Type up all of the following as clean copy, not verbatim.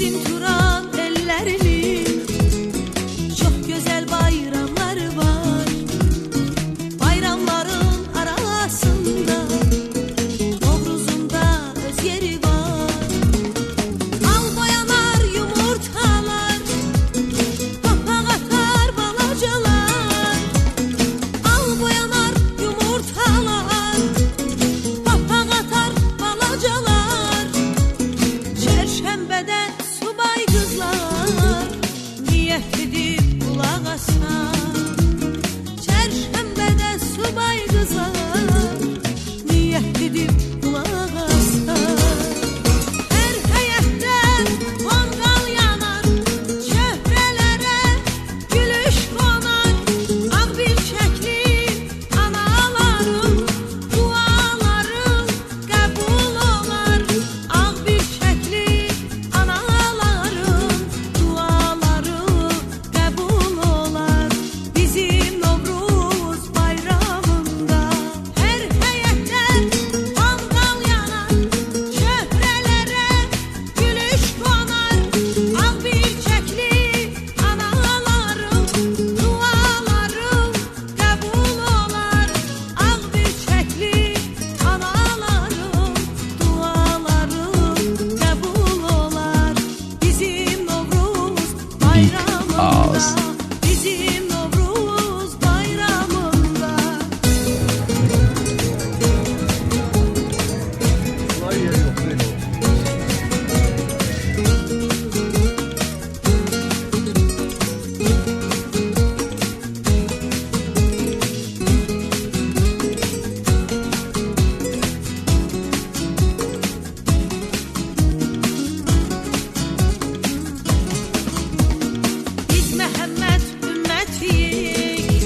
Bizim Turan ellerinin çok güzel bayramları var. Bayramların arasında Novruz'unda öz yeri var. Al boyanar yumurtalar, papak atar balacalar. Al boyanar yumurtalar, papak atar balacalar. Çerşembede subay kızlar niyet edip kulak asar. Çerşembede subay kızlar niyet edip kulak asar. Her heyette mangal yanar, çöhrelere gülüş konar. Ağ bilçekli anaların duaları kabul olar. Ağ bilçekli anaların duaları kabul olar. Bizim Novruz bayramında her heyette mangal yanar, çöhrelere gülüş konar. Ağ bilçekli anaların duaları kabul olar. Ağ bilçekli anaların duaları kabul olar. Bizim Novruz bayramında, bizim Novruz bayramında. Biz Məhəmməd ümmətiyik,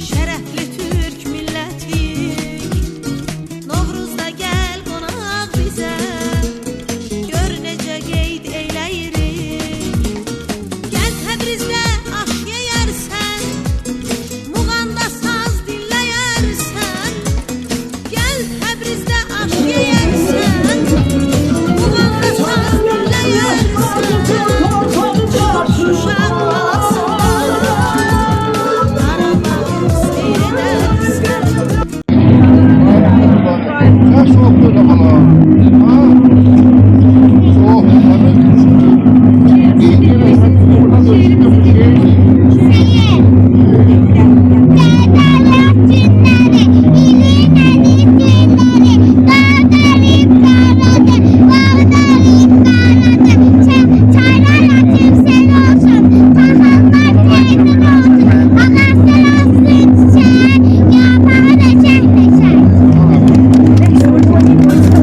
şərəfli türk millətiyik. Novruzda gəl qonaq bizə, gör necə qeyd eyləyirik. Gəl Təbrizdə aş yeyərsən, Muğanda saz dinləyərsən. Gəl Təbrizdə aş yeyərsən, Muğanda saz dinləyərsən. Şuşa qalasında Qarabağ seyr edərsən. Kaç soğuk böyle hala? Ha? Soğuk. Buradan ölçüm yok.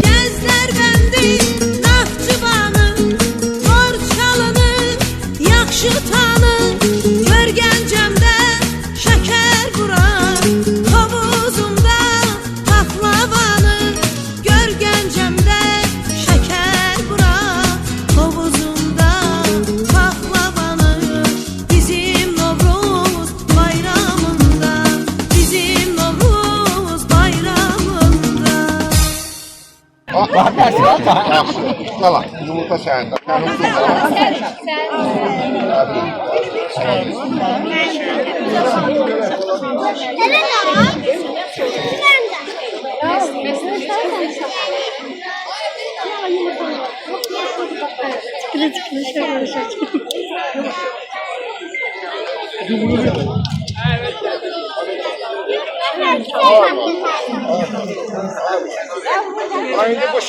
Gəzlər bəndi, Naxçıvanı, Borçalını yaxşı tanı. Gör Gəncəmdə şəkər vurar, hovuzumda paxlavanı. Gör Gəncəmdə şəkər vurar, hovuzumda paxlavanı. Bizim Novruz bayramında, bizim Novruz bayramında. Yaxşı. Qala. Yumurta səndə. Aynı boş.